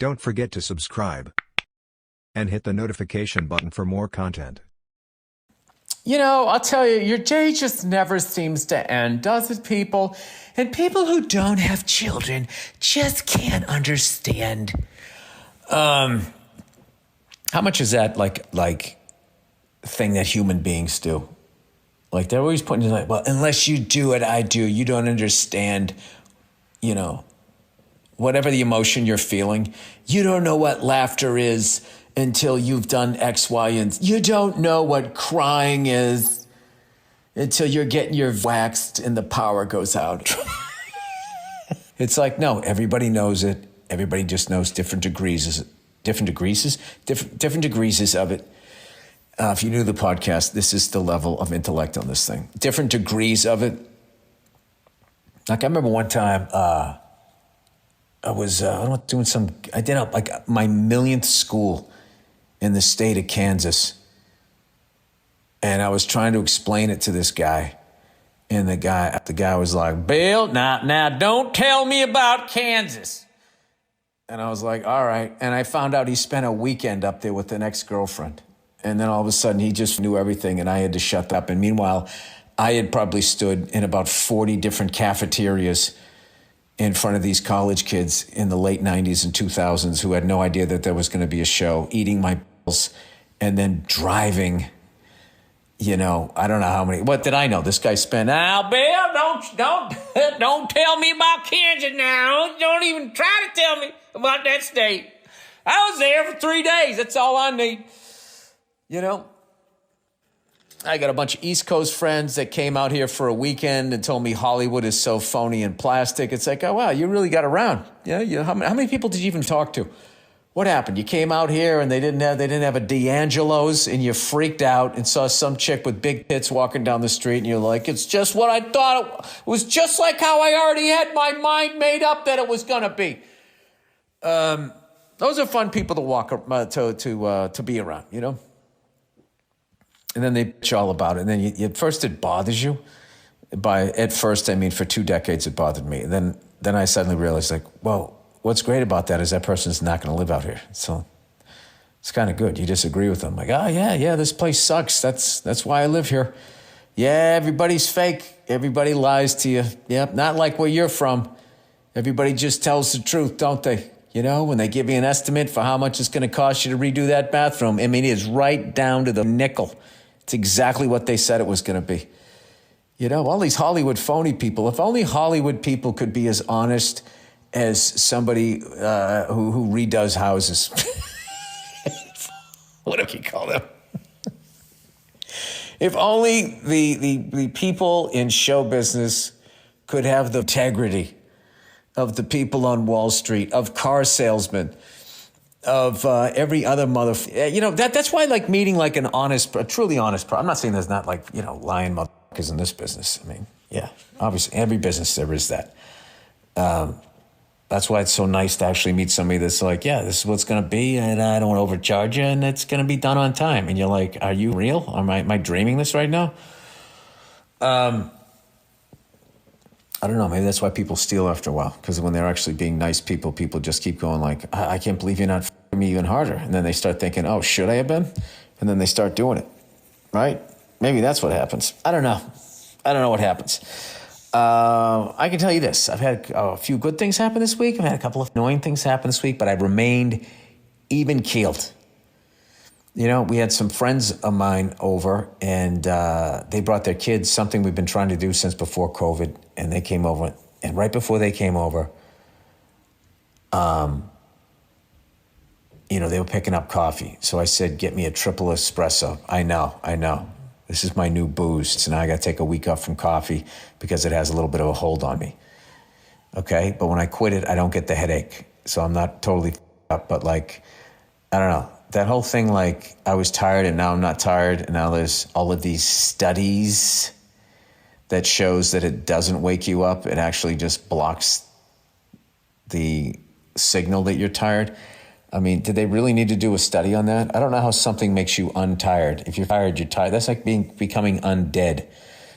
Don't forget to subscribe and hit the notification button for more content. You know, I'll tell you, your day just never seems to end, does it, people? And people who don't have children just can't understand. How much is that like thing that human beings do? Like they're always putting it like, well, unless you do what I do, you don't understand, you know, whatever the emotion you're feeling. You don't know what laughter is until you've done X, Y, and Z. You don't know what crying is until you're getting your waxed and the power goes out. It's like, no, everybody knows it. Everybody just knows different degrees of it. If you knew the podcast, this is the level of intellect on this thing. Different degrees of it. Like I remember one time, I did like my millionth school in the state of Kansas. And I was trying to explain it to this guy. And the guy was like, Bill, now don't tell me about Kansas. And I was like, all right. And I found out he spent a weekend up there with an ex-girlfriend. And then all of a sudden he just knew everything and I had to shut up. And meanwhile, I had probably stood in about 40 different cafeterias in front of these college kids in the late 90s and 2000s who had no idea that there was going to be a show, eating my pills and then driving, you know, I don't know how many. What did I know? This guy spent, now, Bill, don't tell me about Kansas now. Don't even try to tell me about that state. I was there for 3 days. That's all I need. You know, I got a bunch of East Coast friends that came out here for a weekend and told me Hollywood is so phony and plastic. It's like, oh, wow, you really got around. Yeah, how many people did you even talk to? What happened? You came out here and they didn't have a D'Angelo's and you freaked out and saw some chick with big tits walking down the street and you're like, it's just what I thought. It was just like how I already had my mind made up that it was going to be. Those are fun people to walk to be around, you know? And then they bitch all about it. And then at first it bothers you. At first, I mean, for 2 decades it bothered me. And then I suddenly realized, like, well, what's great about that is that person's not going to live out here. So it's kind of good. You disagree with them. Like, oh, yeah, this place sucks. That's why I live here. Yeah, everybody's fake. Everybody lies to you. Yep, not like where you're from. Everybody just tells the truth, don't they? You know, when they give you an estimate for how much it's going to cost you to redo that bathroom, I mean, it's right down to the nickel. It's exactly what they said it was going to be. You know, all these Hollywood phony people, if only Hollywood people could be as honest as somebody who redoes houses. What do you call them? If only the people in show business could have the integrity of the people on Wall Street, of car salesmen, of every other you know, that's why I like meeting like a truly honest I'm not saying there's not like, you know, lying motherfuckers in this business. I mean, yeah, obviously every business there is that. That's why it's so nice to actually meet somebody that's like, yeah, this is what's going to be and I don't want to overcharge you and it's going to be done on time. And you're like, are you real? Am I dreaming this right now? I don't know. Maybe that's why people steal after a while. Because when they're actually being nice people just keep going like, I can't believe you're not f***ing me even harder. And then they start thinking, oh, should I have been? And then they start doing it. Right? Maybe that's what happens. I don't know. I don't know what happens. I can tell you this. I've had a few good things happen this week. I've had a couple of annoying things happen this week, but I've remained even-keeled. You know, we had some friends of mine over, and they brought their kids, something we've been trying to do since before COVID, and they came over. And right before they came over, you know, they were picking up coffee. So I said, get me a triple espresso. I know. This is my new booze. So now I got to take a week off from coffee because it has a little bit of a hold on me. Okay? But when I quit it, I don't get the headache. So I'm not totally up, but like, I don't know. That whole thing, like, I was tired and now I'm not tired. And now there's all of these studies that shows that it doesn't wake you up. It actually just blocks the signal that you're tired. I mean, did they really need to do a study on that? I don't know how something makes you untired. If you're tired, you're tired. That's like becoming undead.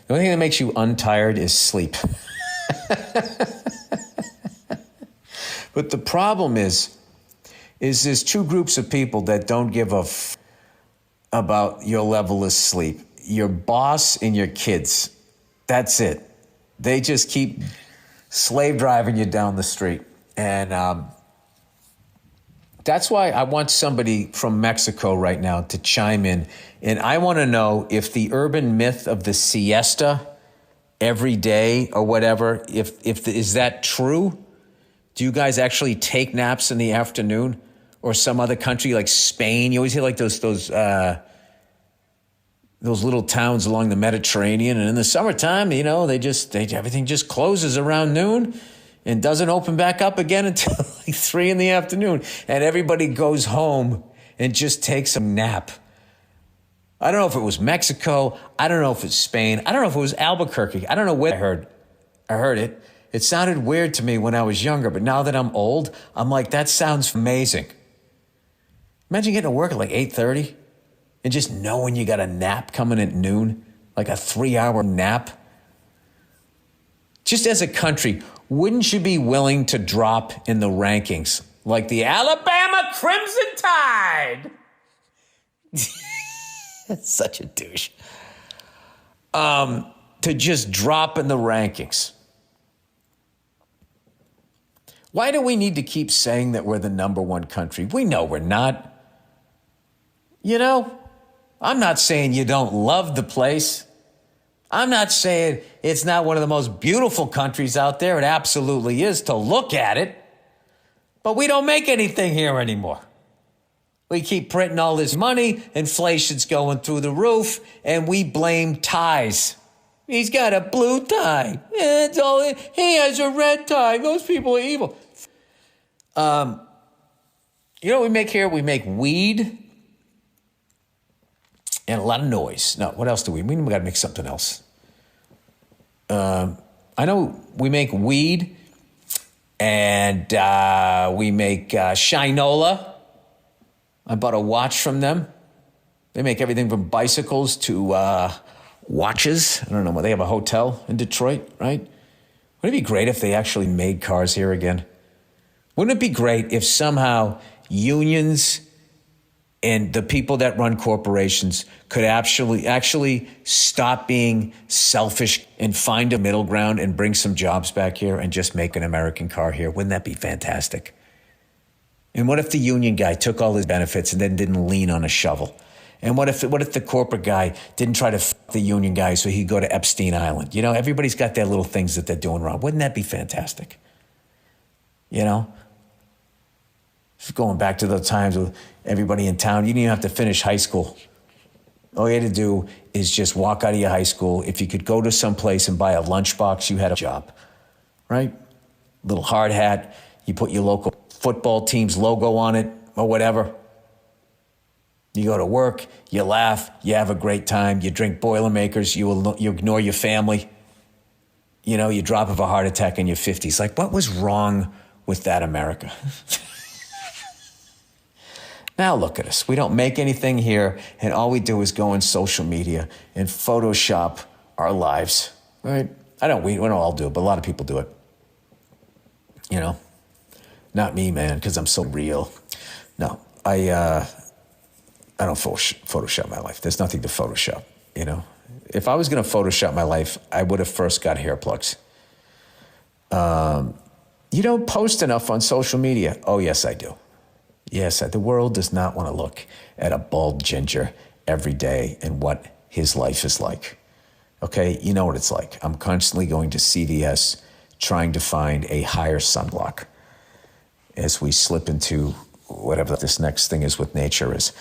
The only thing that makes you untired is sleep. But the problem is, is there's two groups of people that don't give a about your level of sleep. Your boss and your kids. That's it. They just keep slave driving you down the street. And that's why I want somebody from Mexico right now to chime in. And I want to know if the urban myth of the siesta every day or whatever, is that true? Do you guys actually take naps in the afternoon? Or some other country like Spain? You always hear like those little towns along the Mediterranean. And in the summertime, you know, everything just closes around noon and doesn't open back up again until like 3 in the afternoon. And everybody goes home and just takes a nap. I don't know if it was Mexico. I don't know if it's Spain. I don't know if it was Albuquerque. I don't know where I heard it. It sounded weird to me when I was younger, but now that I'm old, I'm like, that sounds amazing. Imagine getting to work at like 8:30 and just knowing you got a nap coming at noon, like a 3-hour nap. Just as a country, wouldn't you be willing to drop in the rankings like the Alabama Crimson Tide? That's such a douche. To just drop in the rankings. Why do we need to keep saying that we're the number one country? We know we're not. You know, I'm not saying you don't love the place. I'm not saying it's not one of the most beautiful countries out there. It absolutely is to look at it. But we don't make anything here anymore. We keep printing all this money, inflation's going through the roof, and we blame ties. He's got a blue tie. He has a red tie. Those people are evil. You know what we make here? We make weed and a lot of noise. No, what else do we got to make something else. I know we make weed and we make Shinola. I bought a watch from them. They make everything from bicycles to watches. I don't know. They have a hotel in Detroit, right? Wouldn't it be great if they actually made cars here again? Wouldn't it be great if somehow unions and the people that run corporations could actually stop being selfish and find a middle ground and bring some jobs back here and just make an American car here? Wouldn't that be fantastic? And what if the union guy took all his benefits and then didn't lean on a shovel? And what if the corporate guy didn't try to f the union guy so he'd go to Epstein Island? You know, everybody's got their little things that they're doing wrong. Wouldn't that be fantastic? You know? Going back to those times with everybody in town, you didn't even have to finish high school. All you had to do is just walk out of your high school. If you could go to some place and buy a lunchbox, you had a job, right? Little hard hat. You put your local football team's logo on it or whatever. You go to work, you laugh, you have a great time, you drink Boilermakers, you ignore your family. You know, you drop of a heart attack in your 50s. Like, what was wrong with that America? Now look at us. We don't make anything here, and all we do is go on social media and Photoshop our lives, right? We don't all do it, but a lot of people do it. You know? Not me, man, because I'm so real. No, I don't Photoshop my life. There's nothing to Photoshop, you know? If I was going to Photoshop my life, I would have first got hair plugs. You don't post enough on social media. Oh, yes, I do. Yes, the world does not want to look at a bald ginger every day and what his life is like. Okay, you know what it's like. I'm constantly going to CVS trying to find a higher sunblock as we slip into whatever this next thing is with nature is.